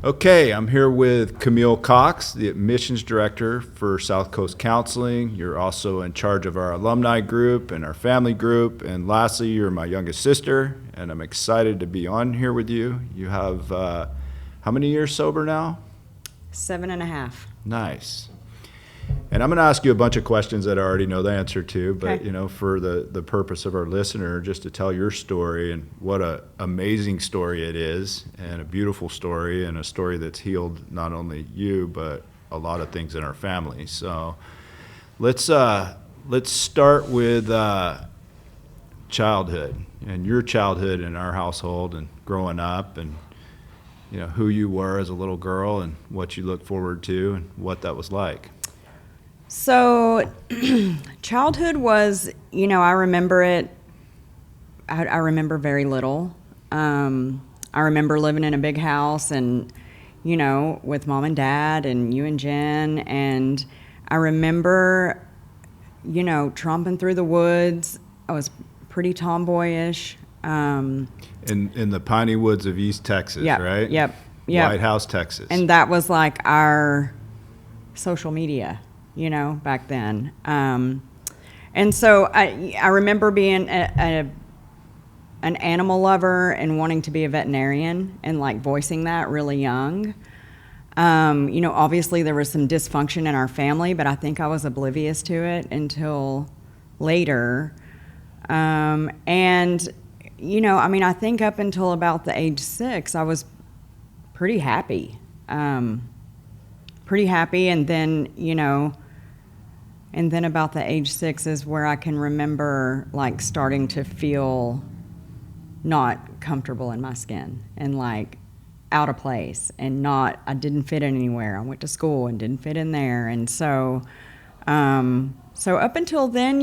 Okay, I'm here with Camille Cox, the admissions director for South Coast Counseling. You're also in charge of our alumni group and our family group. And lastly, you're my youngest sister, and I'm excited to be on here with you. You have how many years sober now? 7.5. Nice. And I'm going to ask you a bunch of questions that I already know the answer to, but Okay. for the purpose of our listener, just to tell your story and what a amazing story it is, and a beautiful story, and a story that's healed not only you but a lot of things in our family. So let's start with childhood and your childhood in our household and growing up, and who you were as a little girl and what you look forward to and what that was like. So, childhood was, I remember it. I remember very little. I remember living in a big house and, with mom and dad and you and Jen. And I remember, tromping through the woods. I was pretty tomboyish. In the piney woods of East Texas, Yep, right? Yep. White House, Texas. And that was like our social media, back then. And so I remember being an animal lover and wanting to be a veterinarian and like voicing that really young. Obviously there was some dysfunction in our family, but I think I was oblivious to it until later. I think up until about the age 6, I was pretty happy. And then about the age 6 is where I can remember like starting to feel not comfortable in my skin and like out of place and I didn't fit in anywhere. I went to school and didn't fit in there. And so up until then,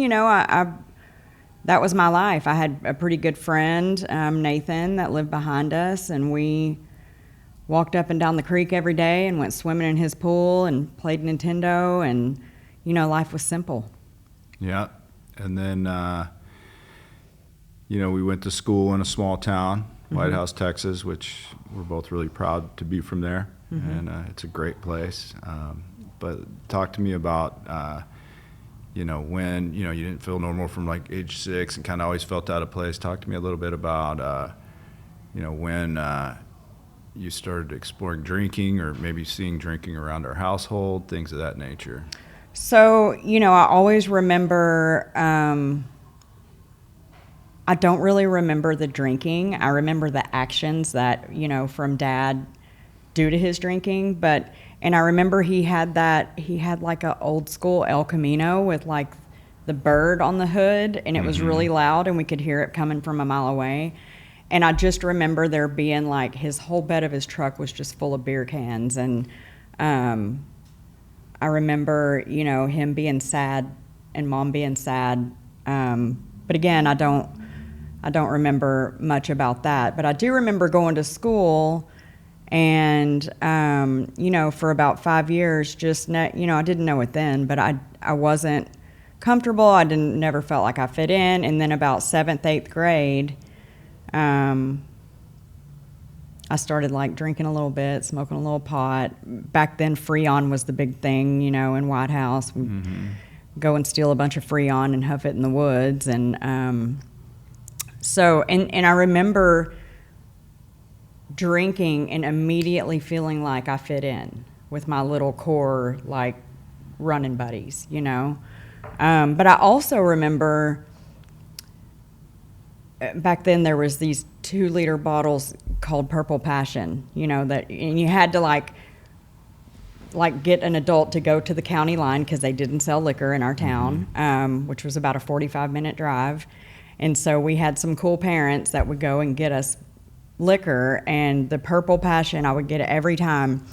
that was my life. I had a pretty good friend, Nathan, that lived behind us, and we walked up and down the creek every day and went swimming in his pool and played Nintendo, and life was simple. Yeah. And then we went to school in a small town, White House, Texas, which we're both really proud to be from there. And it's a great place. But talk to me about when you didn't feel normal from like age 6 and kind of always felt out of place. Talk to me a little bit about when you started exploring drinking, or maybe seeing drinking around our household, things of that nature. So, I always remember, I don't really remember the drinking. I remember the actions that, from Dad due to his drinking. And I remember he had like a old school El Camino with like the bird on the hood, and it was really loud and we could hear it coming from a mile away. And I just remember there being like his whole bed of his truck was just full of beer cans. And I remember, him being sad and Mom being sad. But again, I don't remember much about that. But I do remember going to school and, for about 5 years, I didn't know it then, but I wasn't comfortable. I never felt like I fit in. And then about 7th, 8th grade, I started like drinking a little bit, smoking a little pot. Back then, Freon was the big thing, in White House. We'd go and steal a bunch of Freon and huff it in the woods. And and I remember drinking and immediately feeling like I fit in with my little core, like running buddies, But I also remember back then there was these 2-liter bottles called Purple Passion, and you had to like get an adult to go to the county line because they didn't sell liquor in our town, which was about a 45-minute drive. And so we had some cool parents that would go and get us liquor, and the Purple Passion, I would get it every time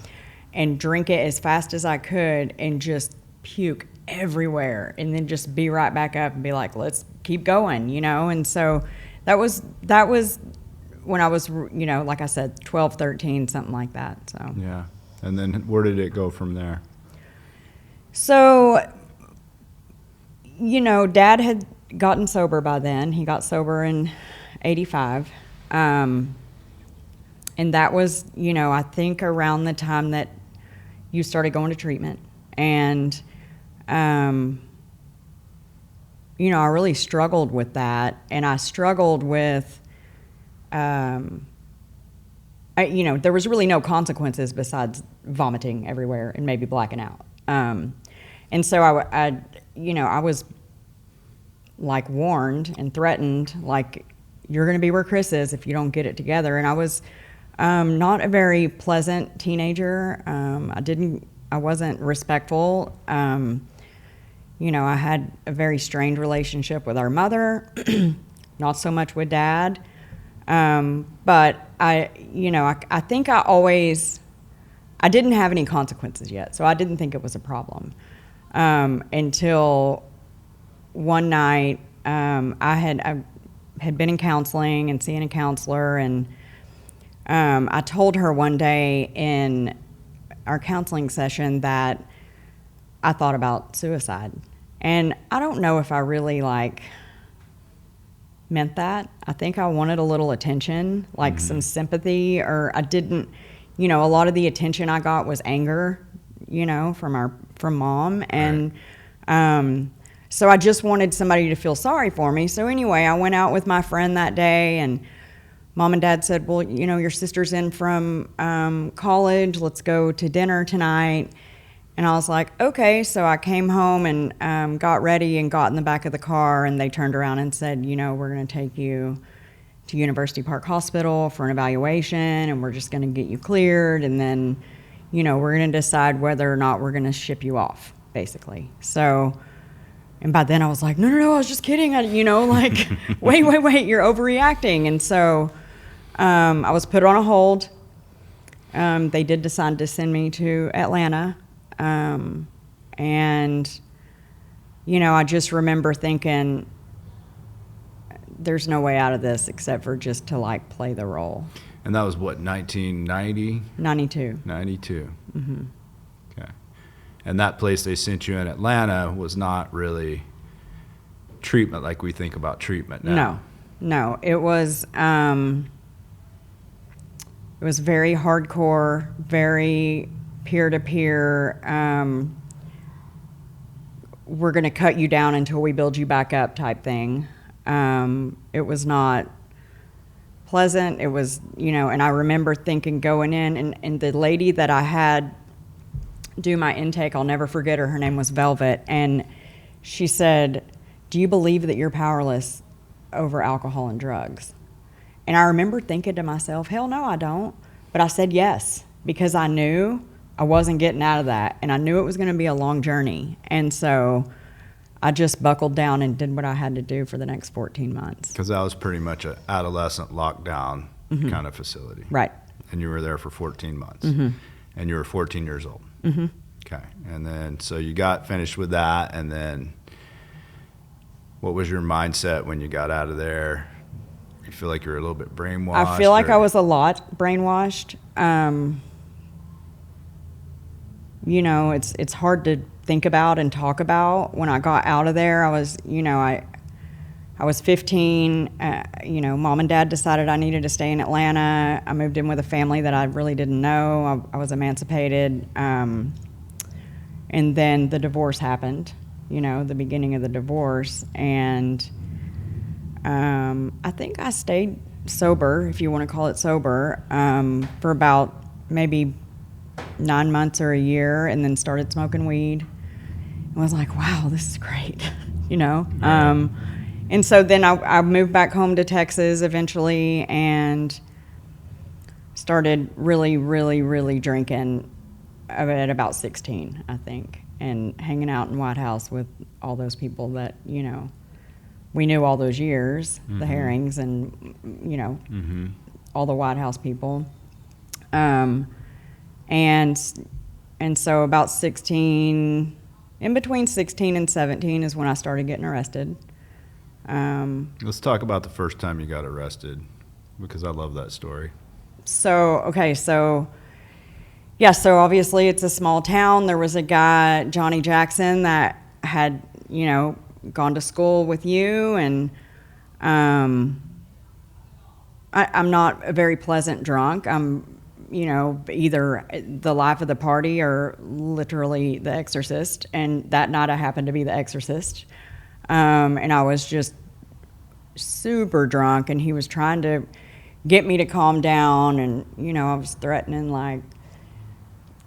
and drink it as fast as I could and just puke everywhere, and then just be right back up and be like, let's keep going, And so that was when I was, like I said, 12, 13, something like that. So Yeah. And then where did it go from there? So, Dad had gotten sober by then. He got sober in 85. And that was, I think around the time that you started going to treatment. And, I really struggled with that. And I struggled with, there was really no consequences besides vomiting everywhere and maybe blacking out. And so I was like warned and threatened, like, you're going to be where Chris is if you don't get it together. And I was not a very pleasant teenager. I wasn't respectful. I had a very strained relationship with our mother, not so much with Dad. But I think I didn't have any consequences yet, so I didn't think it was a problem. Until one night, I had been in counseling and seeing a counselor, and I told her one day in our counseling session that I thought about suicide. And I don't know if I really meant that. I think I wanted a little attention, some sympathy, or I didn't, a lot of the attention I got was anger, from Mom. And so I just wanted somebody to feel sorry for me. So anyway, I went out with my friend that day, and Mom and Dad said, well, your sister's in from college. Let's go to dinner tonight. And I was like, okay. So I came home and got ready and got in the back of the car, and they turned around and said, we're going to take you to University Park Hospital for an evaluation, and we're just going to get you cleared, and then, we're going to decide whether or not we're going to ship you off, basically. So, and by then I was like, no, I was just kidding. Wait, you're overreacting. And so I was put on a hold. They did decide to send me to Atlanta. And, I just remember thinking, there's no way out of this except for just to play the role. And that was what, 1990? 92. 92. Mm-hmm. Okay. And that place they sent you in Atlanta was not really treatment like we think about treatment now. No. It was very hardcore, very peer-to-peer. We're going to cut you down until we build you back up type thing. It was not pleasant. It was, and I remember thinking going in, and the lady that I had do my intake, I'll never forget her. Her name was Velvet. And she said, do you believe that you're powerless over alcohol and drugs? And I remember thinking to myself, hell no, I don't. But I said yes, because I knew I wasn't getting out of that. And I knew it was going to be a long journey. And so I just buckled down and did what I had to do for the next 14 months. Because that was pretty much an adolescent lockdown kind of facility. Right. And you were there for 14 months. Mm-hmm. And you were 14 years old. Mm-hmm. Okay. And then, so you got finished with that, and then what was your mindset when you got out of there? You feel like you were a little bit brainwashed? I feel like I was a lot brainwashed. It's hard to think about and talk about. When I got out of there, I was, I was 15. Mom and Dad decided I needed to stay in Atlanta. I moved in with a family that I really didn't know. I was emancipated. And then the divorce happened, the beginning of the divorce. And I think I stayed sober, if you want to call it sober, for about maybe 9 months or a year, and then started smoking weed. And was like, wow, this is great, Right. And so then I moved back home to Texas eventually and started really, really, really drinking at about 16, I think, and hanging out in White House with all those people that, we knew all those years, the Herrings and, all the White House people. And so about 16, in between 16 and 17 is when I started getting arrested. Let's talk about the first time you got arrested, because I love that story. So obviously it's a small town. There was a guy, Johnny Jackson, that had, gone to school with you, and I'm not a very pleasant drunk. I'm, either the life of the party or literally the exorcist. And that night I happened to be the exorcist. And I was just super drunk, and he was trying to get me to calm down. And, I was threatening, like,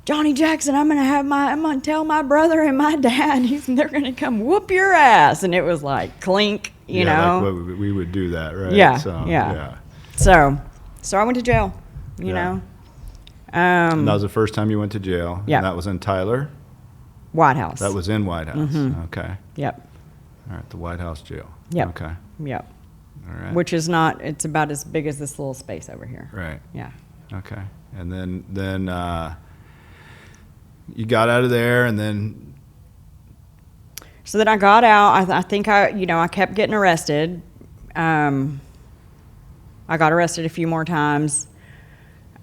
Johnny Jackson, I'm gonna tell my brother and my dad, they're gonna come whoop your ass. And it was like clink, you know. Like what we would do that, right? Yeah, So, yeah. So I went to jail, you know. And that was the first time you went to jail. Yeah. And that was in Tyler? White House. That was in White House. Mm-hmm. Okay. Yep. All right, the White House jail. Yep. Okay. Yep. All right. Which is not, it's about as big as this little space over here. Right. Yeah. Okay. And then you got out of there, and then So then I got out. I think I kept getting arrested. I got arrested a few more times.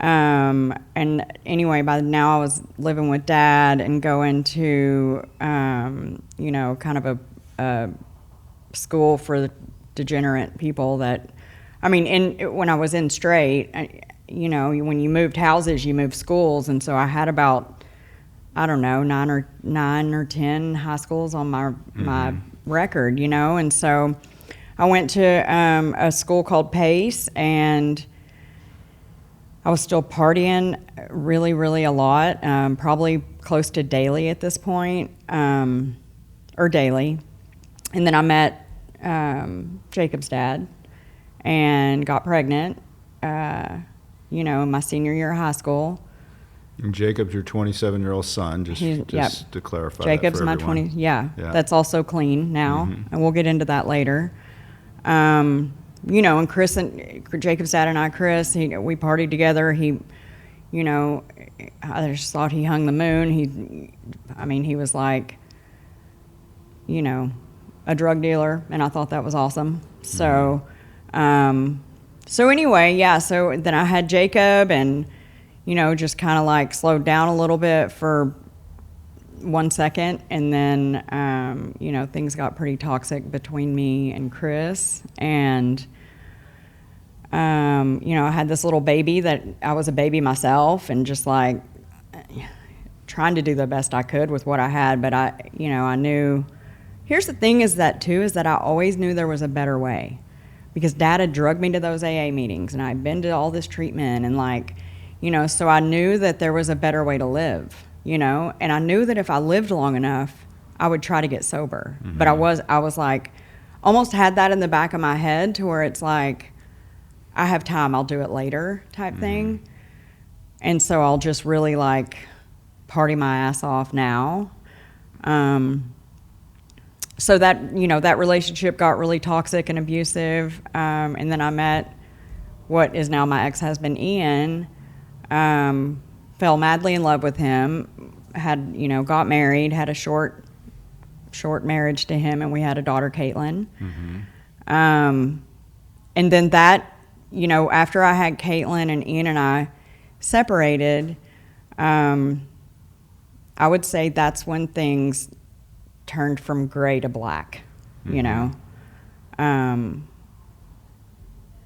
And anyway, by now I was living with Dad and going to, kind of a school for degenerate people that, when I was in straight, when you moved houses, you moved schools. And so I had about, I don't know, nine or 10 high schools on my record, and so I went to a school called Pace, and I was still partying really, really a lot, probably close to daily at this point, or daily. And then I met Jacob's dad and got pregnant, in my senior year of high school. and Jacob's your 27-year-old son, just to clarify. Jacob's that for my everyone. 20, yeah, that's also clean now, and we'll get into that later. And Chris and Jacob's dad and I, Chris, we partied together. He, I just thought he hung the moon. He was like, a drug dealer, and I thought that was awesome. So, so anyway, so then I had Jacob, and, just kind of like slowed down a little bit for 1 second, and then, things got pretty toxic between me and Chris, and, I had this little baby that I was a baby myself, and just like trying to do the best I could with what I had, but I knew, here's the thing is that I always knew there was a better way, because Dad had drugged me to those AA meetings, and I'd been to all this treatment, and so I knew that there was a better way to live. And I knew that if I lived long enough, I would try to get sober. Mm-hmm. But I was like, almost had that in the back of my head, to where it's like, I have time, I'll do it later type thing. And so I'll just really like party my ass off now. So that, that relationship got really toxic and abusive. And then I met what is now my ex-husband, Ian. Fell madly in love with him, got married, had a short marriage to him, and we had a daughter, Caitlin. And then that, after I had Caitlin and Ian and I separated, I would say that's when things turned from gray to black, I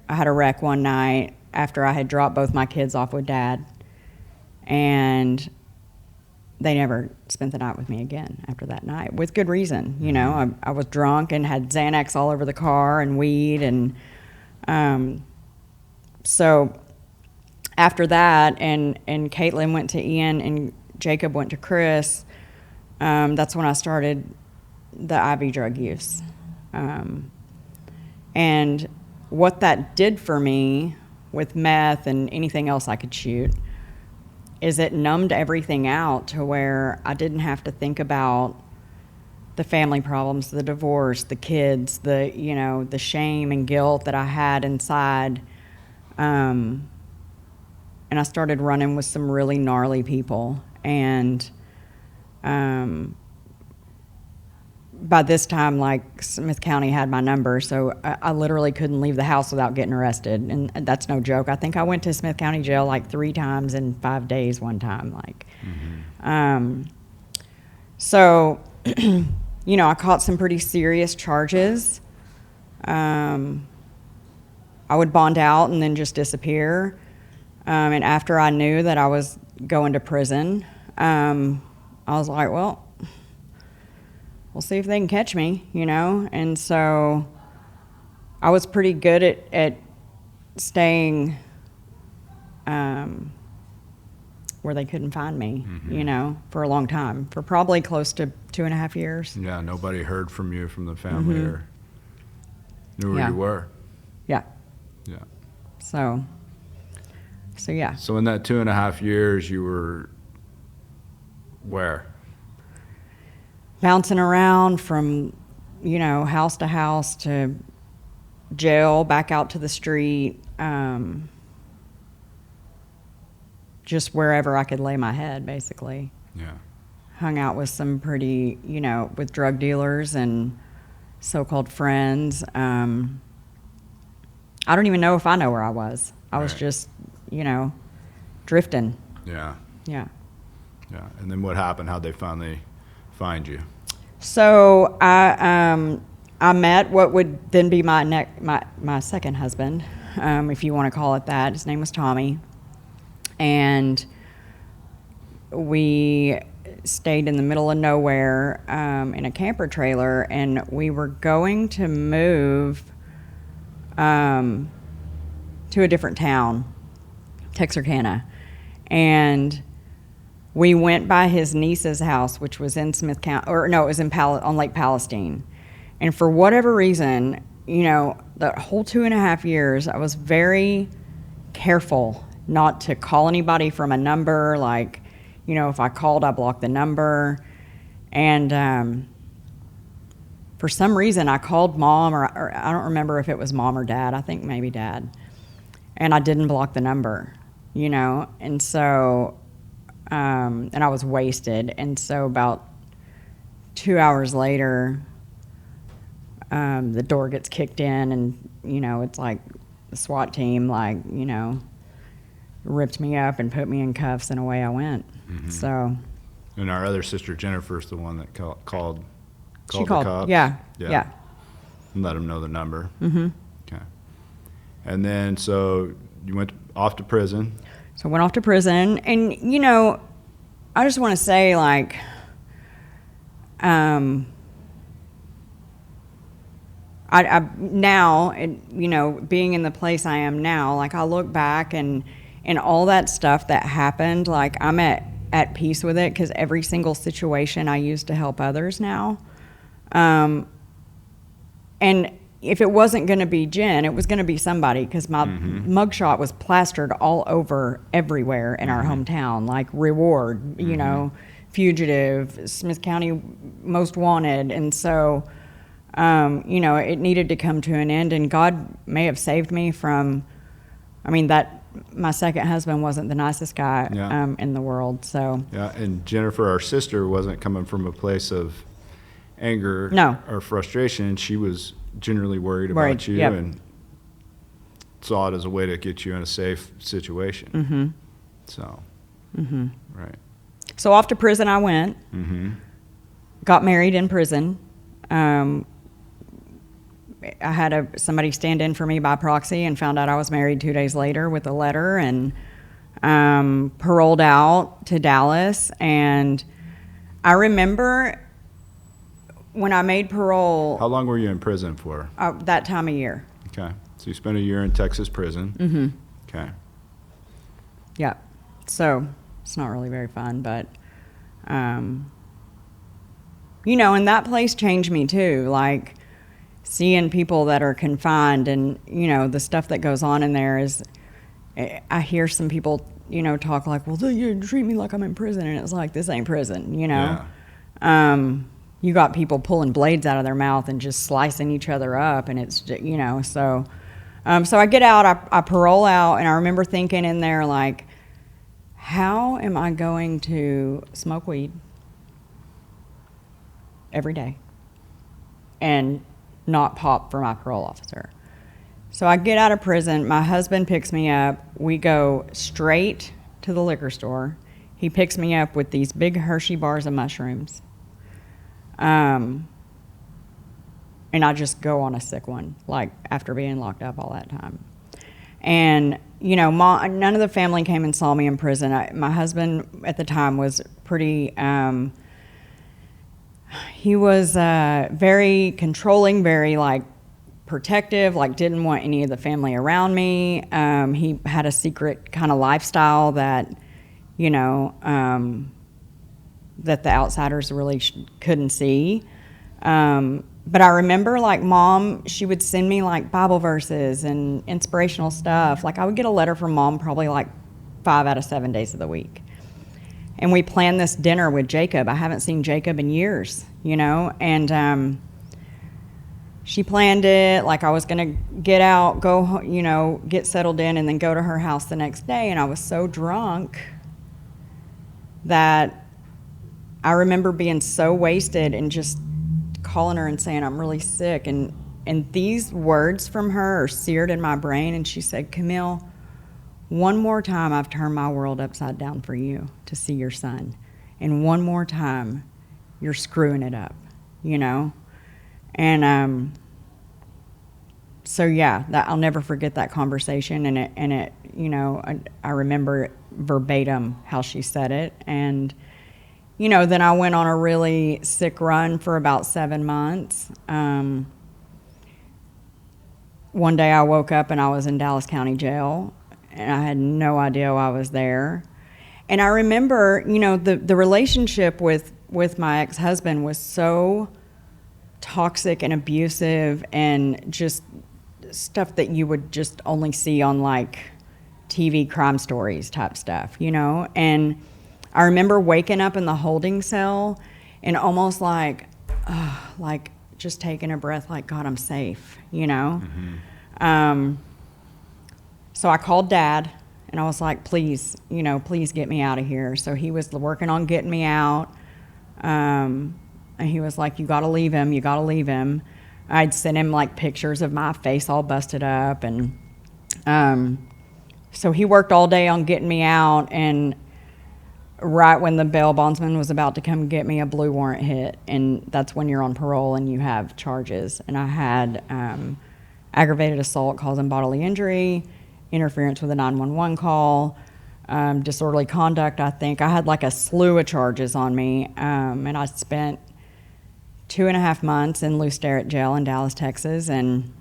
had a wreck one night after I had dropped both my kids off with Dad, and they never spent the night with me again after that night, with good reason. I was drunk and had Xanax all over the car and weed, and so after that, and Caitlin went to Ian and Jacob went to Chris, that's when I started the IV drug use. And what that did for me with meth and anything else I could shoot is it numbed everything out, to where I didn't have to think about the family problems, the divorce, the kids, the shame and guilt that I had inside. And I started running with some really gnarly people. And by this time, like, Smith County had my number, so I literally couldn't leave the house without getting arrested, and that's no joke. I think I went to Smith County jail like 3 times in 5 days one time, like. So, I caught some pretty serious charges. I I would bond out and then just disappear. And after I knew that I was going to prison, I was like, well, we'll see if they can catch me, you know? And so I was pretty good at staying where they couldn't find me, you know, for a long time, for probably close to 2.5 years. Yeah, nobody heard from you from the family or knew where you were. Yeah. Yeah. So yeah. So in that 2.5 years, you were where? Bouncing around from, you know, house to house to jail, back out to the street, just wherever I could lay my head, basically. Yeah. Hung out with some pretty, you know, with drug dealers and so-called friends. I don't even know if I know where I was. I was just, you know, drifting. Yeah. Yeah. Yeah. And then what happened? How'd they finally find you? So I met what would then be my second husband, if you want to call it that. His name was Tommy. And we stayed in the middle of nowhere in a camper trailer, and we were going to move to a different town, Texarkana. And we went by his niece's house, which was in Smith County, or no, it was on Lake Palestine. And for whatever reason, you know, the whole 2.5 years, I was very careful not to call anybody from a number. Like, you know, if I called, I blocked the number. And for some reason, I called mom, or I don't remember if it was mom or dad. I think maybe dad. And I didn't block the number, you know. And so, and I was wasted. And so about 2 hours later, the door gets kicked in, and, you know, it's like the SWAT team, like, you know, ripped me up and put me in cuffs, and away I went. So. And our other sister, Jennifer's the one that called She the called, cops? yeah. And let them know the number. Mm-hmm. Okay. And then, so you went off to prison. So I went off to prison, and, you know, I just want to say, like, I now, you know, being in the place I am now, like, I look back and all that stuff that happened, like, I'm at peace with it, because every single situation I use to help others now. And if it wasn't going to be Jen, it was going to be somebody, because my mugshot was plastered all over everywhere in our hometown, like reward, you know, fugitive, Smith County most wanted. And so, you know, it needed to come to an end, and God may have saved me from, I mean, my second husband wasn't the nicest guy in the world. So Yeah, and Jennifer, our sister, wasn't coming from a place of anger or frustration. She was generally worried about you and saw it as a way to get you in a safe situation. So, right. So off to prison I went. Got married in prison. I had somebody stand in for me by proxy, and found out I was married 2 days later with a letter, and paroled out to Dallas. And I remember when I made parole. How long were you in prison for? That time of year. Okay. So you spent a year in Texas prison. Okay. Yeah. So it's not really very fun, but, you know, and that place changed me too. Like, seeing people that are confined, and, you know, the stuff that goes on in there is, I hear some people, you know, talk like, well, you treat me like I'm in prison. And it's like, this ain't prison, you know? You got people pulling blades out of their mouth and just slicing each other up. And it's, you know, so I get out, I parole out, and I remember thinking in there, like, how am I going to smoke weed every day and not pop for my parole officer? So I get out of prison, my husband picks me up, we go straight to the liquor store. He picks me up with these big Hershey bars of mushrooms. And I just go on a sick one, like, after being locked up all that time. And, you know, none of the family came and saw me in prison. My husband at the time was pretty, he was very controlling, very, like, protective, like, didn't want any of the family around me. He had a secret kind of lifestyle that, you know, that the outsiders really couldn't see. But I remember, like, Mom, she would send me, like, Bible verses and inspirational stuff. Like, I would get a letter from Mom probably, like, 5 out of 7 days of the week. And we planned this dinner with Jacob. I haven't seen Jacob in years, you know? And she planned it. Like, I was going to get out, go, you know, get settled in, and then go to her house the next day. And I was so drunk that I remember being so wasted and just calling her and saying, I'm really sick. And these words from her are seared in my brain. And she said, Camille, one more time I've turned my world upside down for you to see your son. And one more time you're screwing it up, you know? And so, yeah, I'll never forget that conversation. And it you know, I remember verbatim how she said it. And you know, then I went on a really sick run for about 7 months. One day I woke up and I was in Dallas County Jail, and I had no idea I was there. And I remember, you know, the relationship with my ex-husband was so toxic and abusive and just stuff that you would just only see on, like, TV crime stories type stuff, you know? And I remember waking up in the holding cell and almost like just taking a breath, like, God, I'm safe, you know? Mm-hmm. So I called Dad, and I was like, please, you know, please get me out of here. So he was working on getting me out, and he was like, you got to leave him, you got to leave him. I'd sent him, like, pictures of my face all busted up, and so he worked all day on getting me out, and right when the bail bondsman was about to come get me, a blue warrant hit, and that's when you're on parole and you have charges. And I had aggravated assault causing bodily injury, interference with a 911 call, disorderly conduct, I think. I had, like, a slew of charges on me, and I spent 2.5 months in Lou Sterrett Jail in Dallas, Texas, and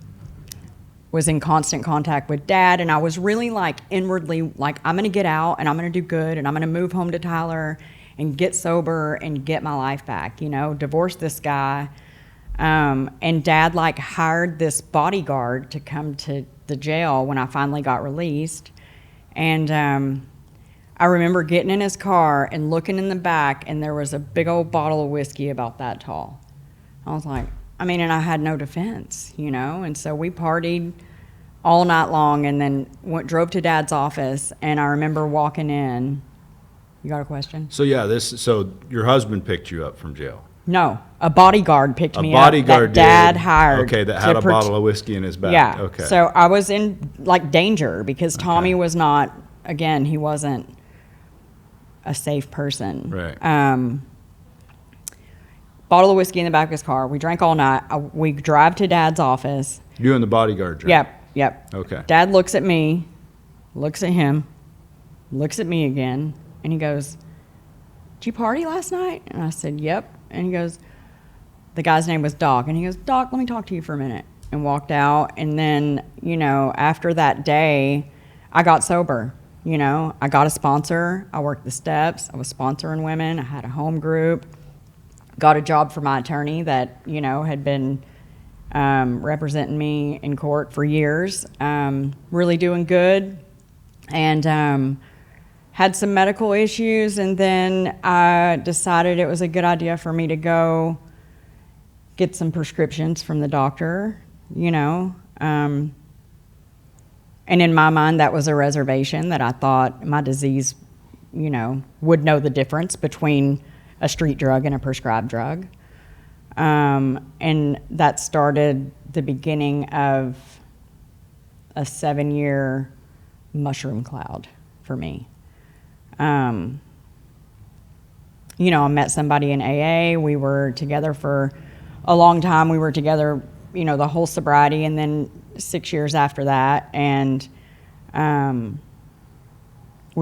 was in constant contact with Dad. And I was really, like, inwardly, like, I'm going to get out and I'm going to do good and I'm going to move home to Tyler and get sober and get my life back, you know, divorce this guy. And Dad, like, hired this bodyguard to come to the jail when I finally got released. And I remember getting in his car and looking in the back, and there was a big old bottle of whiskey about that tall. I was like, and I had no defense, you know? And so we partied all night long, and then drove to Dad's office, and I remember walking in. You got a question? So, yeah, so your husband picked you up from jail? No, a bodyguard picked me up. A bodyguard that Dad hired. Okay, that had a bottle of whiskey in his back. Yeah. Okay. So I was in, like, danger because Tommy was not, again, he wasn't a safe person. Right. Bottle of whiskey in the back of his car. We drank all night. We drive to Dad's office. You and the bodyguard drank? Yep. Okay. Dad looks at me, looks at him, looks at me again, and he goes, did you party last night? And I said, yep. And he goes, the guy's name was Doc. And he goes, Doc, let me talk to you for a minute. And walked out. And then, you know, after that day, I got sober. You know, I got a sponsor. I worked the steps. I was sponsoring women. I had a home group. Got a job for my attorney that, you know, had been representing me in court for years. Really doing good. And had some medical issues, and then I decided it was a good idea for me to go get some prescriptions from the doctor, you know. And in my mind, that was a reservation that I thought my disease, you know, would know the difference between a street drug and a prescribed drug. And that started the beginning of a 7-year mushroom cloud for me. You know, I met somebody in AA. We were together for a long time. We were together, you know, the whole sobriety, and then 6 years after that. And We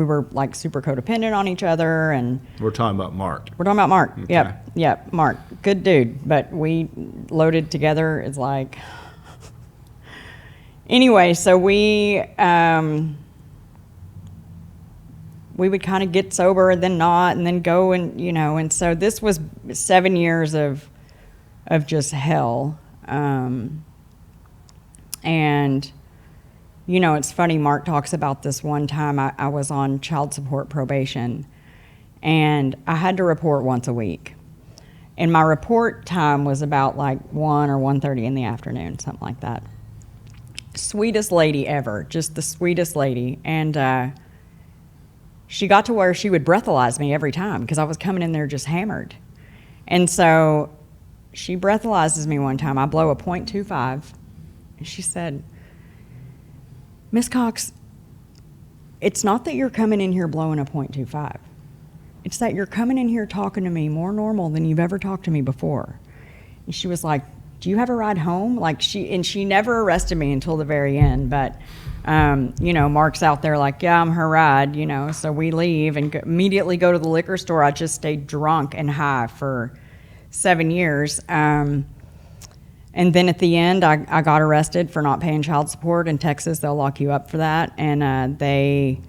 were like super codependent on each other, and We're talking about Mark. we're talking about Mark. Okay. Yep, Mark, good dude, but we loaded together. It's like anyway. So we would kind of get sober and then not, and then go, and and so this was 7 years of just hell. And it's funny, Mark talks about this one time I was on child support probation, and I had to report once a week. And my report time was about like 1 or 1:30 in the afternoon, something like that. Sweetest lady ever, just the sweetest lady. And she got to where she would breathalyze me every time because I was coming in there just hammered. And so she breathalyzes me one time. I blow a .25. And she said, "Miss Cox, it's not that you're coming in here blowing a .25. It's that you're coming in here talking to me more normal than you've ever talked to me before." And she was like, "Do you have a ride home?" Like she never arrested me until the very end. But, Mark's out there like, "Yeah, I'm her ride," So we leave and immediately go to the liquor store. I just stayed drunk and high for 7 years. And then at the end, I got arrested for not paying child support. In Texas, they'll lock you up for that. And they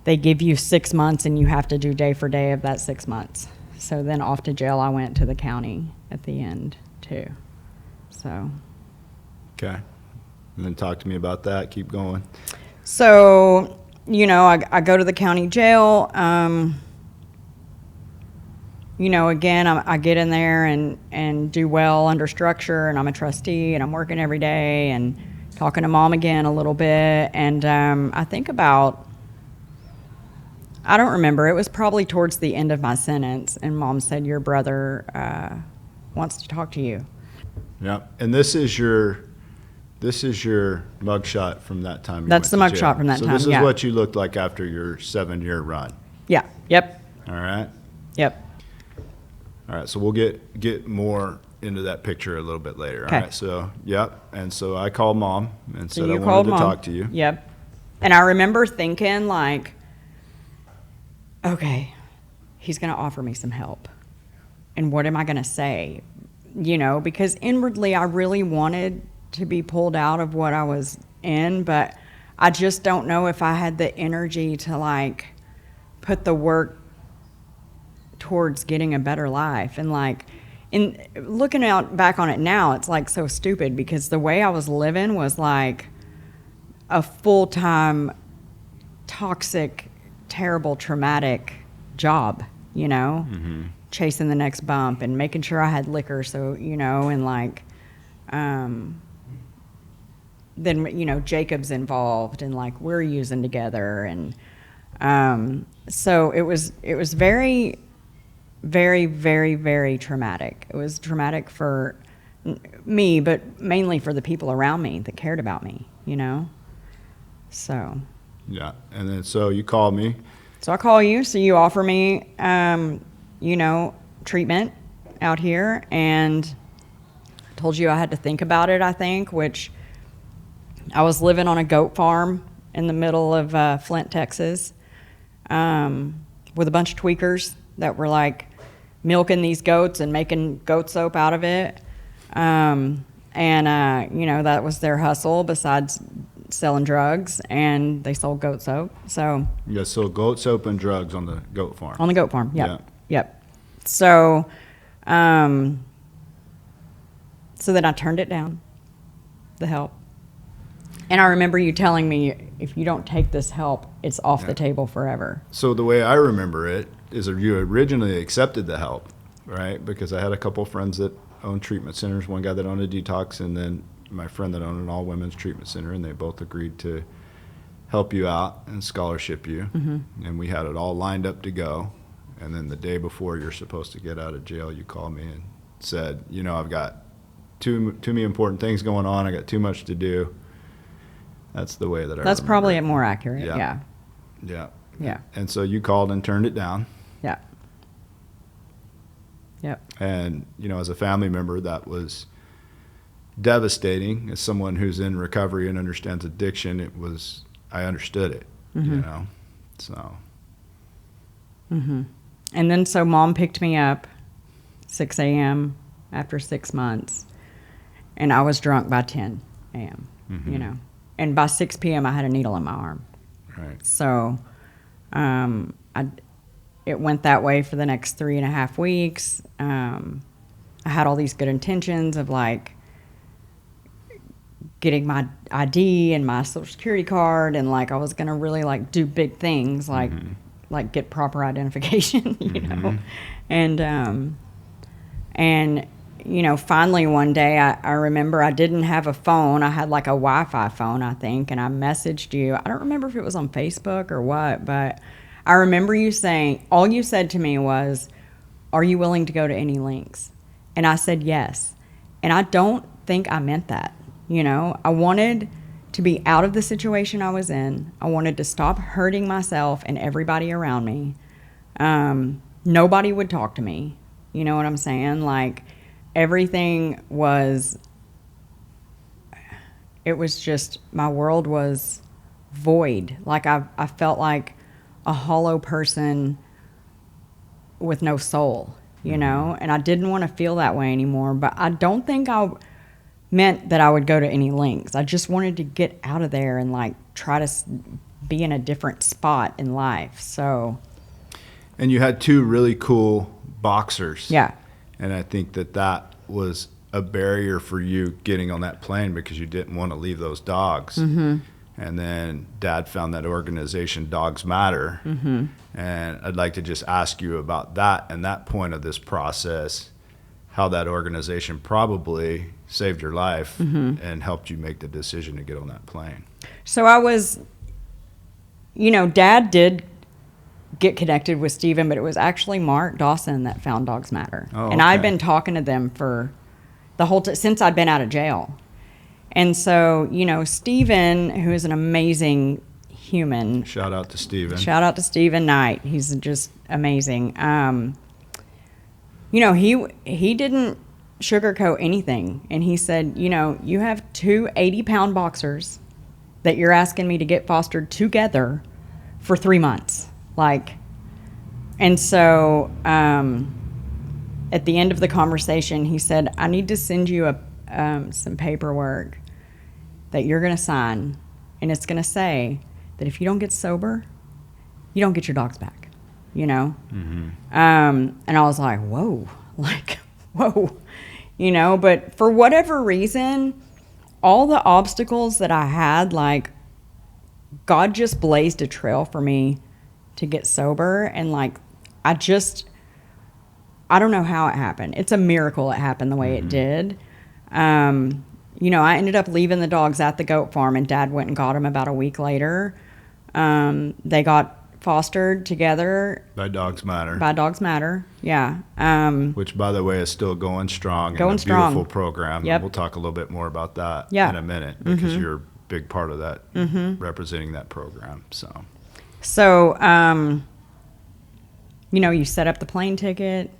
give you 6 months, and you have to do day for day of that 6 months. So then off to jail I went to the county at the end, too. So. Okay. And then talk to me about that. Keep going. So, I go to the county jail. Again, I get in there and do well under structure, and I'm a trustee, and I'm working every day and talking to Mom again a little bit. And I think I don't remember, it was probably towards the end of my sentence, and Mom said, "Your brother wants to talk to you." Yeah. And this is your mugshot from that time. That's the mugshot from that time. time, So this is yeah. what you looked like after your 7-year run. Yeah, yep, All right. yep. All right. So we'll get more into that picture a little bit later. Okay. All right. So, yep. And so I called Mom and So said I you wanted called to Mom. talk to you. Yep. And I remember thinking, like, okay, he's going to offer me some help. And what am I going to say? Because inwardly I really wanted to be pulled out of what I was in, but I just don't know if I had the energy to, like, put the work towards getting a better life. And, like, in looking back on it now, it's, like, so stupid because the way I was living was, like, a full-time, toxic, terrible, traumatic job, Mm-hmm. chasing the next bump and making sure I had liquor. So, and like, then, Jacob's involved and like we're using together. And, so it was very, very, very, very traumatic. It was traumatic for me, but mainly for the people around me that cared about me, so. Yeah. And then so you called me. So I call you, so you offer me, treatment out here, and told you I had to think about it, I think, which I was living on a goat farm in the middle of Flint, Texas, with a bunch of tweakers that were like milking these goats and making goat soap out of it. That was their hustle besides selling drugs, and they sold goat soap. So You guys sold goat soap and drugs on the goat farm. on the goat farm, yep. Yeah. Yep. So, so then I turned it down, the help. And I remember you telling me, if you don't take this help, it's off the table forever. So the way I remember it is that you originally accepted the help, right? Because I had a couple friends that owned treatment centers, one guy that owned a detox, and then my friend that owned an all-women's treatment center, and they both agreed to help you out and scholarship you. Mm-hmm. And we had it all lined up to go. And then the day before you're supposed to get out of jail, you called me and said, I've got too many important things going on. I got too much to do. That's the way that I That's remember probably it. more accurate, yeah. Yeah. Yeah. And so you called and turned it down. Yeah. Yep. And, as a family member, that was devastating. As someone who's in recovery and understands addiction, it was I understood it, you know, so. And then so mom picked me up 6 a.m. after 6 months, and I was drunk by 10 a.m., you know. And by 6 p.m. I had a needle in my arm. Right. So it went that way for the next 3.5 weeks. I had all these good intentions of like getting my ID and my social security card, and like I was gonna really like do big things, like get proper identification, you know. And you know, finally one day I remember I didn't have a phone. I had like a Wi-Fi phone, I think, and I messaged you. I don't remember if it was on Facebook or what, but I remember you saying, all you said to me was, "Are you willing to go to any lengths?" And I said yes. And I don't think I meant that. You know, I wanted to be out of the situation I was in. I wanted to stop hurting myself and everybody around me. Nobody would talk to me. You know what I'm saying? Like, everything was, it was just, my world was void. Like, I felt like a hollow person with no soul, you know? And I didn't want to feel that way anymore. But I don't think I meant that I would go to any lengths. I just wanted to get out of there and like try to be in a different spot in life. So. And you had 2 really cool boxers. Yeah. And I think that was a barrier for you getting on that plane because you didn't want to leave those dogs. And then Dad found that organization, Dogs Matter. And I'd like to just ask you about that and that point of this process, how that organization probably saved your life and helped you make the decision to get on that plane. So I was, you know, Dad did get connected with Stephen, but it was actually Mark Dawson that found Dogs Matter. Oh, and I'd been talking to them for the whole since I'd been out of jail. And so, you know, Stephen, who is an amazing human. Shout out to Stephen. Shout out to Stephen Knight. He's just amazing. You know, he didn't sugarcoat anything. And he said, you know, you have 2 80-pound boxers that you're asking me to get fostered together for 3 months. Like, and so at the end of the conversation, he said, I need to send you some paperwork that you're going to sign. And it's going to say that if you don't get sober, you don't get your dogs back, you know? And I was like, whoa, you know? But for whatever reason, all the obstacles that I had, like, God just blazed a trail for me to get sober. And like, I don't know how it happened. It's a miracle it happened the way it did. You know, I ended up leaving the dogs at the goat farm, and Dad went and got them about a week later. They got fostered together. By Dogs Matter. By Dogs Matter, yeah. Which, by the way, is still going strong. Going and a strong. beautiful program. Yep. We'll talk a little bit more about that Yeah. in a minute because you're a big part of that, representing that program. So, you know, you set up the plane ticket.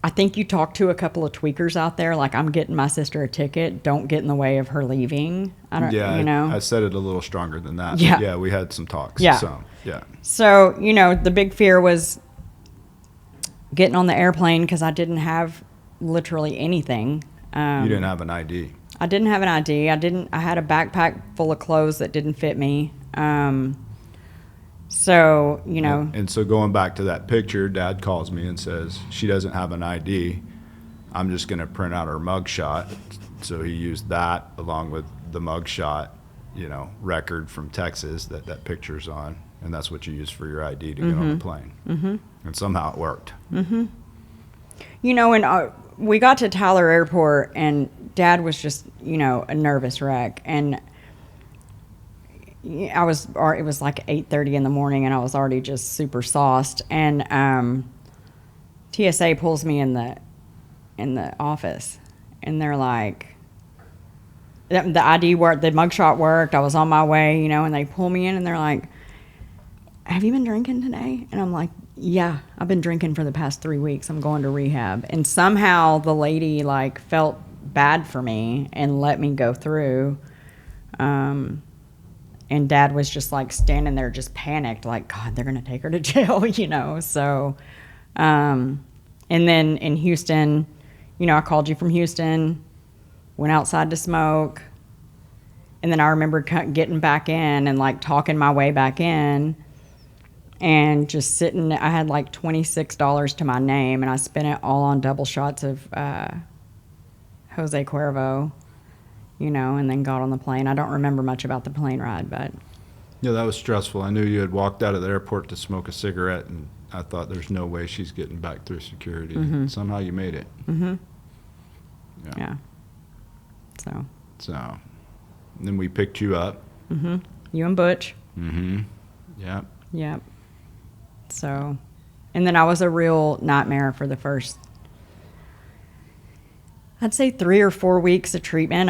I think you talked to a couple of tweakers out there, like, I'm getting my sister a ticket. Don't get in the way of her leaving. I don't, Yeah, you know. I said it a little stronger than that. Yeah. But yeah, we had some talks. Yeah. So, yeah. So, you know, the big fear was getting on the airplane because I didn't have literally anything. You didn't have an ID. I didn't have an ID. I had a backpack full of clothes that didn't fit me. So, you know. And so going back to that picture, Dad calls me and says, she doesn't have an ID. I'm just going to print out her mugshot. So he used that along with the mugshot, you know, record from Texas that picture's on. And that's what you use for your ID to get on the plane. And somehow it worked. You know, and we got to Tyler Airport, and Dad was just, you know, a nervous wreck. And it was like 8:30 in the morning, and I was already just super sauced. And TSA pulls me in the office, and they're like, the ID worked, the mugshot worked. I was on my way, you know, and they pull me in, and they're like, have you been drinking today? And I'm like, yeah, I've been drinking for the past 3 weeks. I'm going to rehab. And somehow the lady like felt bad for me and let me go through. and Dad was just like standing there, just panicked, like, God, they're going to take her to jail, you know? So, and then in Houston, you know, I called you from Houston, went outside to smoke. And then I remember getting back in and like talking my way back in and just sitting. I had like $26 to my name, and I spent it all on double shots of Jose Cuervo, you know, and then got on the plane. I don't remember much about the plane ride, but. Yeah, that was stressful. I knew you had walked out of the airport to smoke a cigarette, and I thought there's no way she's getting back through security. Mm-hmm. Somehow you made it. Mm-hmm. Yeah. So. And then we picked you up. Mm-hmm. You and Butch. Mm-hmm. Yeah. Yep. So, and then I was a real nightmare for the first, I'd say 3 or 4 weeks of treatment.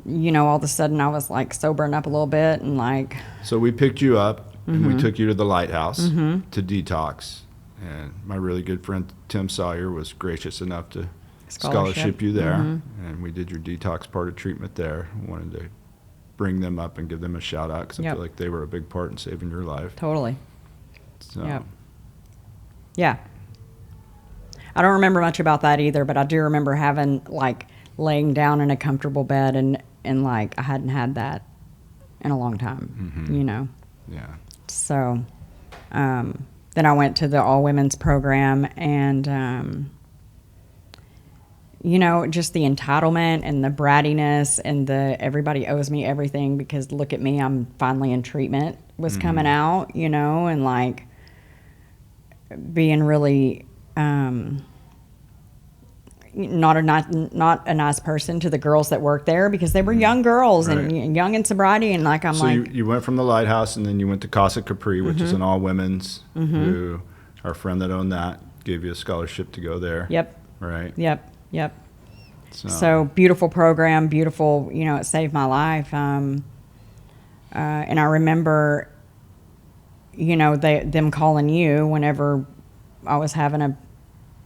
You know, all of a sudden I was like sobering up a little bit and like. So we picked you up and we took you to the lighthouse Mm-hmm. to detox. And my really good friend Tim Sawyer was gracious enough to scholarship you there. Mm-hmm. And we did your detox part of treatment there. Wanted to bring them up and give them a shout out because I Yep. feel like they were a big part in saving your life. Totally. So. Yep. Yeah. I don't remember much about that either, but I do remember having like laying down in a comfortable bed and like I hadn't had that in a long time, Mm-hmm. you know? Yeah. So, then I went to the all women's program and, you know, just the entitlement and the brattiness and the everybody owes me everything because look at me, I'm finally in treatment was coming out, you know, and like being really not a nice person to the girls that worked there because they were young girls Right. and young in sobriety and like I'm So like you went from the lighthouse and then you went to Casa Capri, which is an all women's. Who our friend that owned that gave you a scholarship to go there. Yep. Right. Yep. So beautiful program, beautiful, you know, it saved my life. And I remember, you know, them calling you whenever I was having a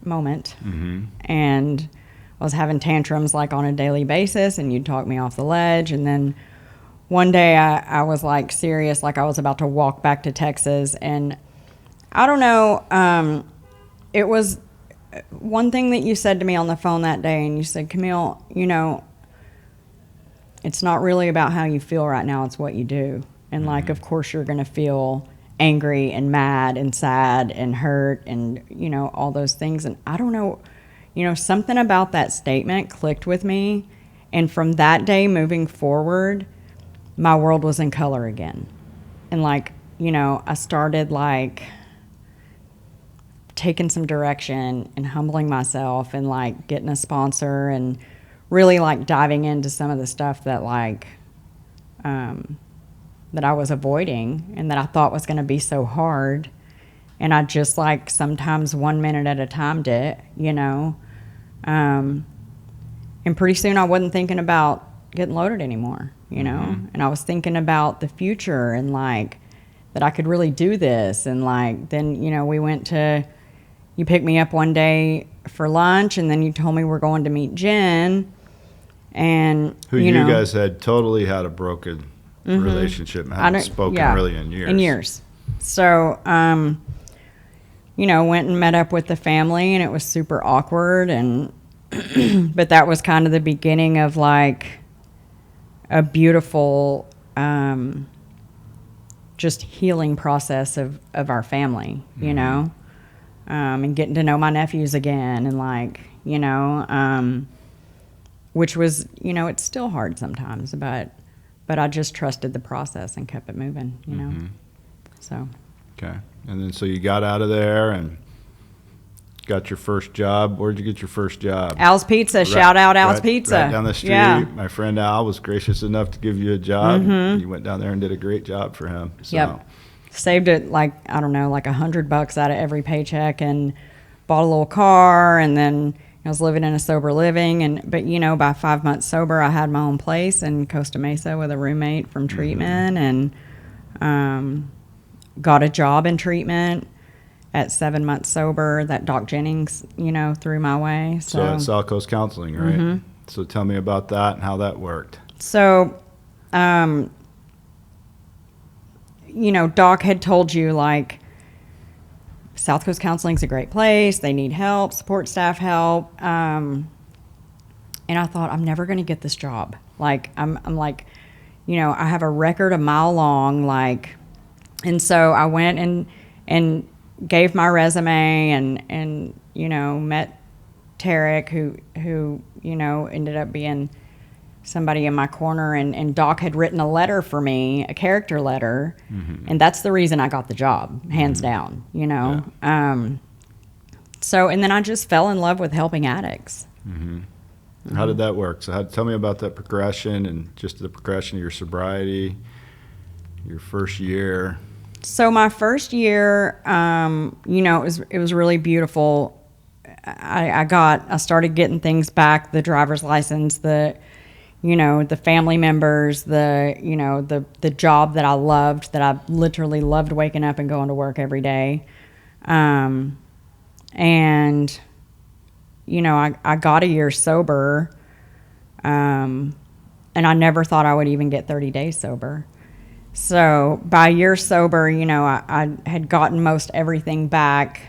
moment and I was having tantrums like on a daily basis and you'd talk me off the ledge. And then one day I was like serious, like I was about to walk back to Texas and I don't know, it was one thing that you said to me on the phone that day, and you said, Camille, you know, it's not really about how you feel right now, it's what you do. And like, of course you're going to feel angry and mad and sad and hurt and, you know, all those things. And I don't know, you know, something about that statement clicked with me. And from that day moving forward, my world was in color again. And like, you know, I started like taking some direction and humbling myself and like getting a sponsor and really like diving into some of the stuff that like that I was avoiding and that I thought was going to be so hard. And I just like sometimes 1 minute at a time did, you know. And pretty soon I wasn't thinking about getting loaded anymore, you know. And I was thinking about the future and like that I could really do this. And like then, you know, we went to, you picked me up one day for lunch and then you told me we're going to meet Jen. And Who you know, guys had totally had a broken relationship and hadn't spoken really in years. In years. So, you know, went and met up with the family and it was super awkward and but that was kind of the beginning of like a beautiful just healing process of our family, you know. And getting to know my nephews again and like, you know, which was, you know, it's still hard sometimes, but I just trusted the process and kept it moving, you know. So. Okay. And then so you got out of there and got your first job. Where'd you get your first job? Al's Pizza. Shout out Al's Pizza. Right down the street. Yeah. My friend Al was gracious enough to give you a job. You went down there and did a great job for him. So. Yep. Saved it like, I don't know, like $100 out of every paycheck and bought a little car and then I was living in a sober living but you know, by 5 months sober I had my own place in Costa Mesa with a roommate from treatment and got a job in treatment at 7 months sober that Doc Jennings, you know, threw my way. So at South Coast Counseling, right? So tell me about that and how that worked. So Doc had told you, like, South Coast Counseling's a great place. They need help, support staff help. And I thought, I'm never going to get this job. Like, I'm like, I have a record a mile long, like, and so I went and gave my resume and met Tarek, who ended up being somebody in my corner, and Doc had written a letter for me, a character letter, and that's the reason I got the job, hands down, Yeah. So, and then I just fell in love with helping addicts. How did that work? So tell me about that progression and just the progression of your sobriety, your first year. So my first year, it was really beautiful. I started getting things back, the driver's license, the family members, the job that I loved, that I literally loved waking up and going to work every day. I got a year sober, and I never thought I would even get 30 days sober. So by a year sober, I had gotten most everything back,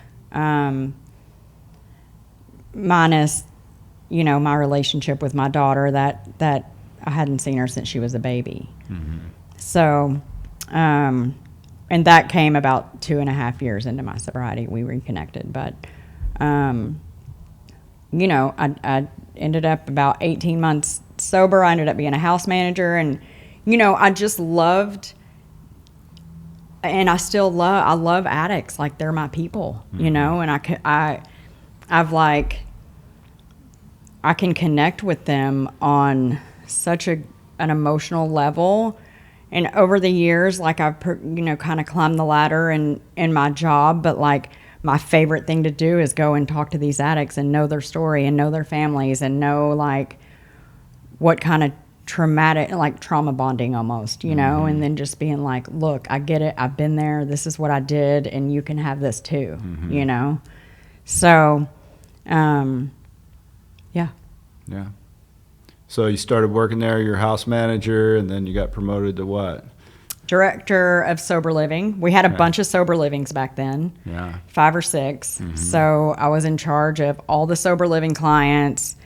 minus, my relationship with my daughter that I hadn't seen her since she was a baby. So, and that came about 2.5 years into my sobriety. We reconnected, but, I ended up about 18 months sober. I ended up being a house manager, and, I just loved, and I still love addicts. Like, they're my people, and I can connect with them on such an emotional level. And over the years, like, I've, kind of climbed the ladder in my job, but, like, my favorite thing to do is go and talk to these addicts and know their story and know their families and know, like, what kind of trauma bonding almost, and then just being like, look, I get it. I've been there. This is what I did, and you can have this too, So, yeah. Yeah. So you started working there, you're house manager, and then you got promoted to what? Director of sober living. We had a bunch of sober livings back then. Yeah. 5 or 6. So I was in charge of all the sober living clients,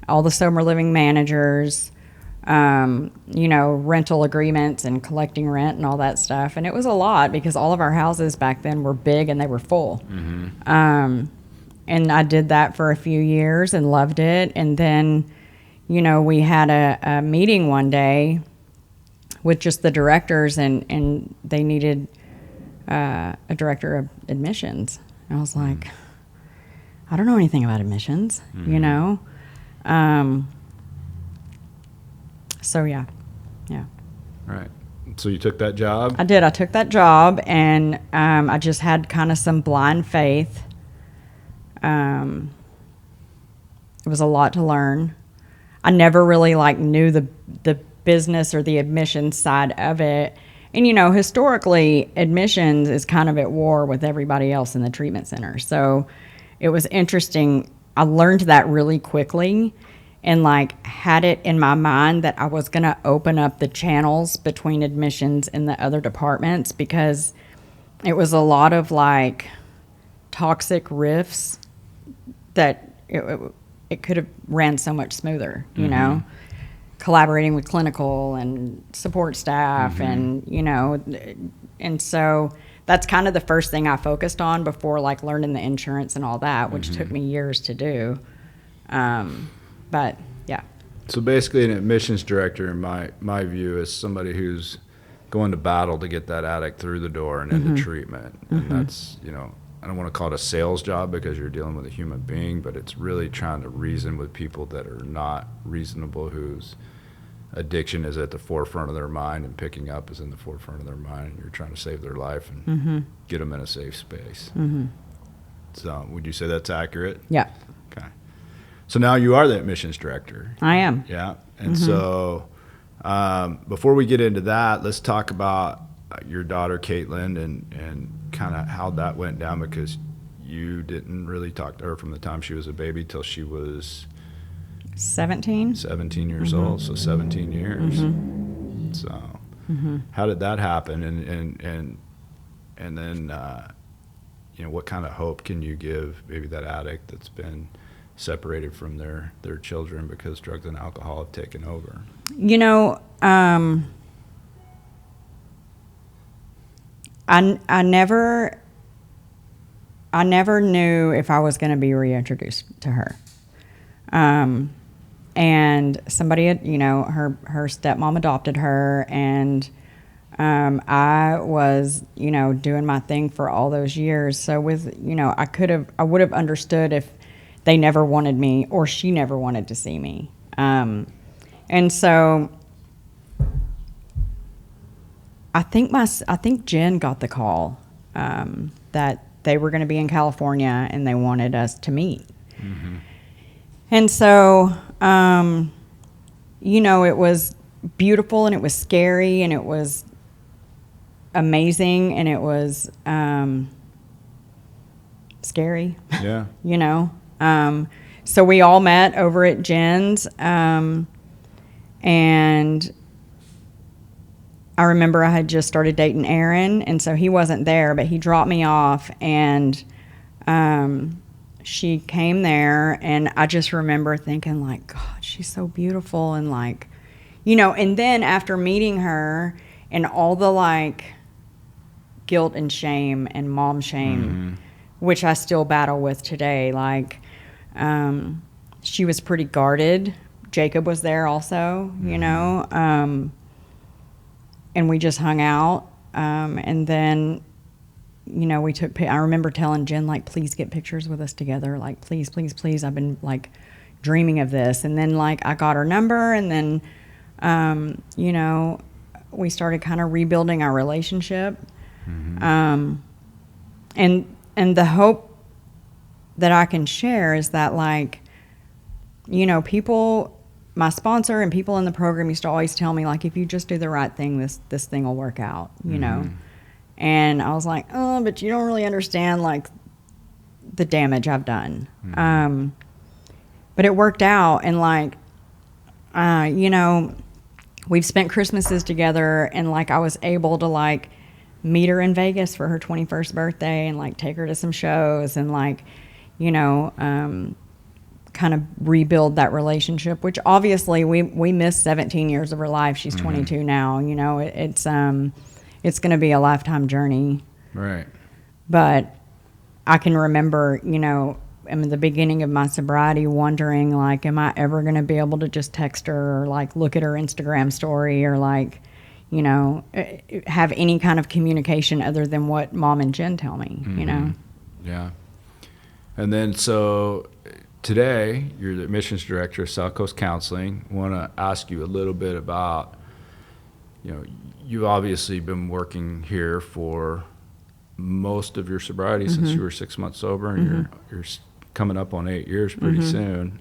all the sober living managers, rental agreements and collecting rent and all that stuff. And it was a lot because all of our houses back then were big and they were full. And I did that for a few years and loved it. And then, we had a meeting one day with just the directors, and they needed a director of admissions. And I was like, I don't know anything about admissions, So yeah. Right. So you took that job? I did. I took that job, and I just had kind of some blind faith. It was a lot to learn. I never really knew the business or the admissions side of it. And, historically, admissions is kind of at war with everybody else in the treatment center. So it was interesting. I learned that really quickly and, had it in my mind that I was going to open up the channels between admissions and the other departments, because it was a lot of, toxic riffs that it could have ran so much smoother, collaborating with clinical and support staff and so that's kind of the first thing I focused on before learning the insurance and all that, which took me years to do. But yeah. So basically an admissions director, in my view, is somebody who's going to battle to get that addict through the door and into treatment. And that's, I don't want to call it a sales job because you're dealing with a human being, but it's really trying to reason with people that are not reasonable, whose addiction is at the forefront of their mind and picking up is in the forefront of their mind, and you're trying to save their life and get them in a safe space. So would you say that's accurate? Yeah. Okay. So now you are the admissions director. I am. Yeah. And so before we get into that, let's talk about your daughter, Caitlin, and kind of how that went down, because you didn't really talk to her from the time she was a baby till she was 17 years old. So 17 years. So How did that happen? And then, what kind of hope can you give maybe that addict that's been separated from their children because drugs and alcohol have taken over? I never knew if I was going to be reintroduced to her. And somebody had, her stepmom adopted her, and I was, doing my thing for all those years. So I would have understood if they never wanted me or she never wanted to see me. And so I think Jen got the call that they were going to be in California and they wanted us to meet. Mm-hmm. And so, it was beautiful and it was scary and it was amazing and it was scary. Yeah. So we all met over at Jen's, and I remember I had just started dating Aaron, and so he wasn't there, but he dropped me off, and she came there, and I just remember thinking, like, God, she's so beautiful, and and then after meeting her and all the, guilt and shame and mom shame, which I still battle with today, she was pretty guarded. Jacob was there also, and we just hung out. And then, I remember telling Jen, please get pictures with us together. Please, please, please. I've been dreaming of this. And then I got her number, and then, we started kind of rebuilding our relationship. Mm-hmm. And the hope that I can share is that people, my sponsor and people in the program used to always tell me, if you just do the right thing, this thing will work out, And I was like, oh, but you don't really understand, the damage I've done. Mm-hmm. But it worked out. And, we've spent Christmases together, and, I was able to, meet her in Vegas for her 21st birthday and, take her to some shows and, kind of rebuild that relationship, which obviously we missed 17 years of her life. She's 22 now. It's going to be a lifetime journey. Right. But I can remember, in the beginning of my sobriety, wondering, am I ever going to be able to just text her or look at her Instagram story or have any kind of communication other than what Mom and Jen tell me, Yeah. And then, so today, you're the admissions director of South Coast Counseling. I want to ask you a little bit about, you've obviously been working here for most of your sobriety since you were 6 months sober, and you're coming up on 8 years pretty soon.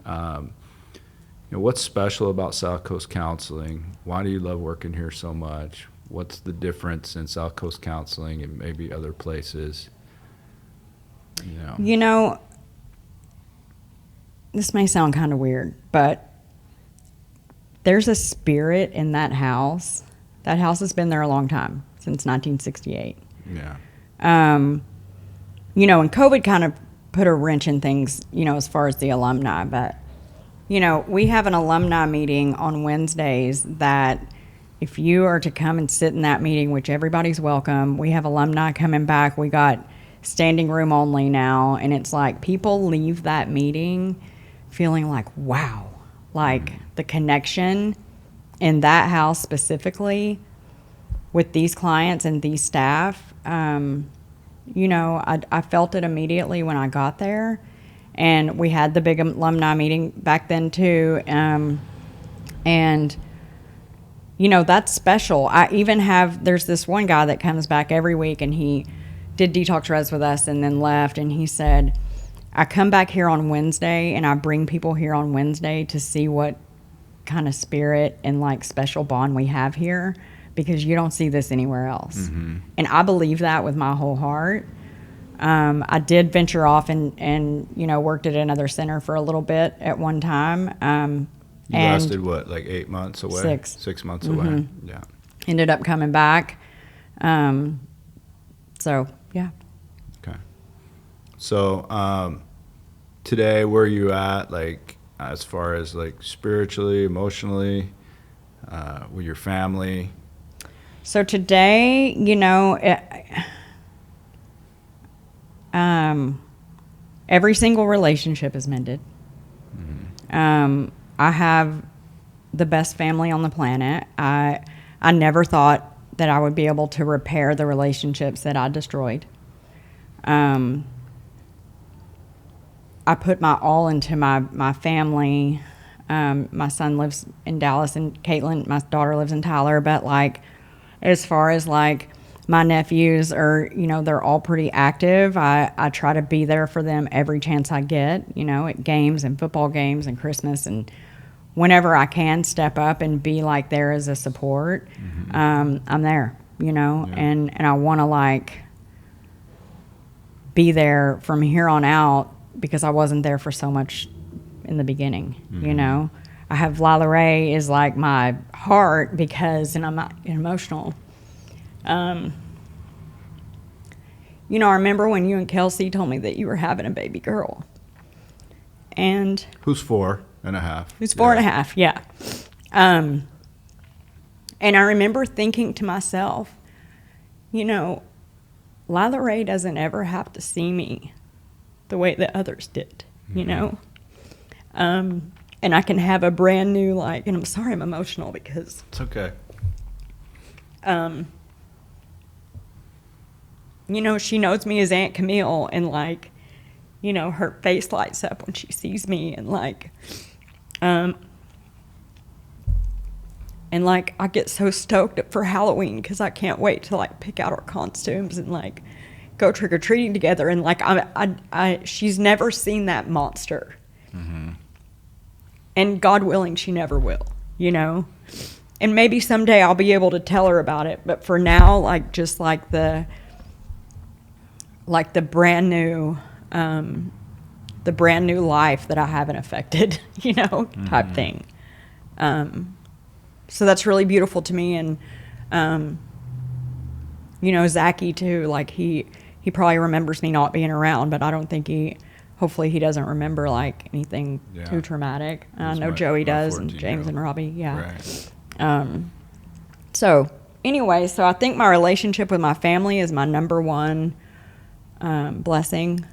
What's special about South Coast Counseling? Why do you love working here so much? What's the difference in South Coast Counseling and maybe other places? This may sound kind of weird, but there's a spirit in that house. That house has been there a long time, since 1968. Yeah. And COVID kind of put a wrench in things, as far as the alumni. But, we have an alumni meeting on Wednesdays that if you are to come and sit in that meeting, which everybody's welcome, we have alumni coming back. We got standing room only now. And it's people leave that meeting feeling wow, the connection in that house specifically with these clients and these staff. I felt it immediately when I got there, and we had the big alumni meeting back then too. And that's special. I even there's this one guy that comes back every week, and he did detox res with us and then left, and he said, I come back here on Wednesday and I bring people here on Wednesday to see what kind of spirit and special bond we have here, because you don't see this anywhere else. Mm-hmm. And I believe that with my whole heart. I did venture off and worked at another center for a little bit at one time. You lasted what, 8 months away? 6. 6 months away. Yeah. ended up coming back. So, yeah. Okay. So, today, where are you at, like, as far as, like, spiritually, emotionally, with your family? So today, every single relationship is mended. I have the best family on the planet. I never thought that I would be able to repair the relationships that I destroyed. I put my all into my family. My son lives in Dallas, and Caitlin, my daughter, lives in Tyler. But like, as far as like my nephews are, they're all pretty active. I try to be there for them every chance I get, at games and football games and Christmas, and whenever I can step up and be like there as a support, I'm there, and I want to like be there from here on out because I wasn't there for so much in the beginning, I have Lila Ray is like my heart because, and I'm not emotional. I remember when you and Kelsey told me that you were having a baby girl. And Who's 4.5? Who's 4.5, yeah. And I remember thinking to myself, Lila Ray doesn't ever have to see me the way that others did, and I can have a brand new, and I'm sorry I'm emotional because... It's okay. She knows me as Aunt Camille, and her face lights up when she sees me, and I get so stoked for Halloween because I can't wait to pick out our costumes and go trick or treating together. And she's never seen that monster, and God willing, she never will. And maybe someday I'll be able to tell her about it. But for now, the brand new, the brand new life that I haven't affected, type thing. So that's really beautiful to me. And, Zachy too, he probably remembers me not being around, but I don't think hopefully he doesn't remember anything too traumatic. I know Joey does, and James and Robbie. Yeah. Right. So anyway, I think my relationship with my family is my number one blessing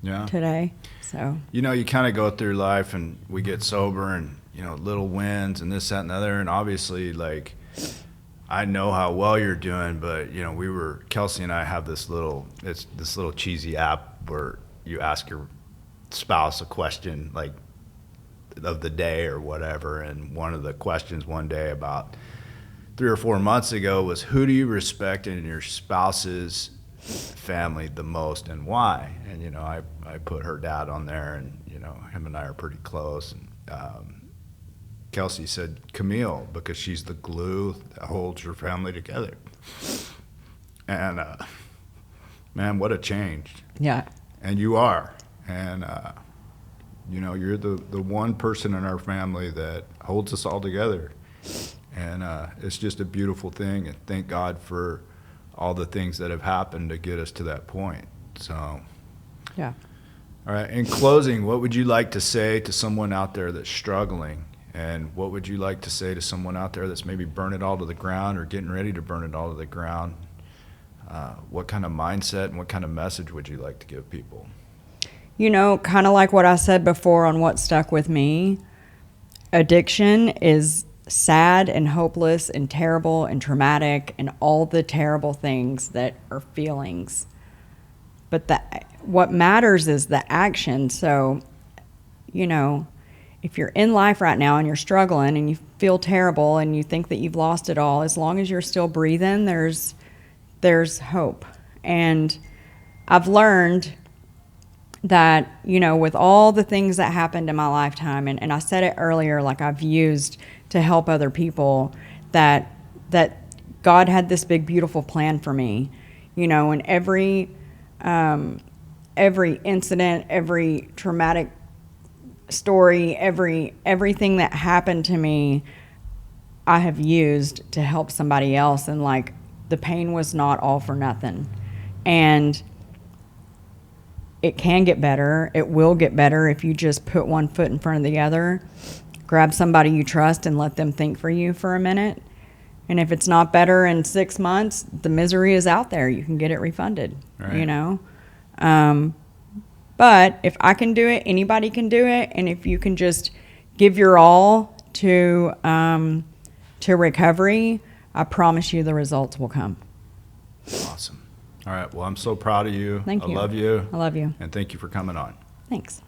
today. So you kind of go through life and we get sober and little wins and this, that, and the other, and obviously I know how well you're doing, but Kelsey and I have this little cheesy app where you ask your spouse a question of the day or whatever, and one of the questions one day about 3 or 4 months ago was, who do you respect in your spouse's family the most and why? And I put her dad on there, and him and I are pretty close, and Kelsey said Camille because she's the glue that holds your family together. And man, what a change. Yeah. And you are, and you're the one person in our family that holds us all together, and it's just a beautiful thing, and thank God for all the things that have happened to get us to that point. So, yeah. All right. In closing, what would you like to say to someone out there that's struggling? And what would you like to say to someone out there that's maybe burning it all to the ground or getting ready to burn it all to the ground? What kind of mindset and what kind of message would you like to give people? Kind of like what I said before on what stuck with me, addiction is sad and hopeless and terrible and traumatic and all the terrible things that are feelings. But what matters is the action. So, if you're in life right now and you're struggling and you feel terrible and you think that you've lost it all, as long as you're still breathing, there's hope. And I've learned that, with all the things that happened in my lifetime, and I said it earlier, I've used to help other people, that God had this big, beautiful plan for me, and every incident, every traumatic story, everything that happened to me, I have used to help somebody else, and like the pain was not all for nothing. And it can get better. It will get better if you just put one foot in front of the other. Grab somebody you trust and let them think for you for a minute. And if it's not better in 6 months, the misery is out there. You can get it refunded, Right. you know? But if I can do it, anybody can do it. And if you can just give your all to recovery, I promise you the results will come. Awesome. All right. Well, I'm so proud of you. Thank you. I love you. I love you. And thank you for coming on. Thanks.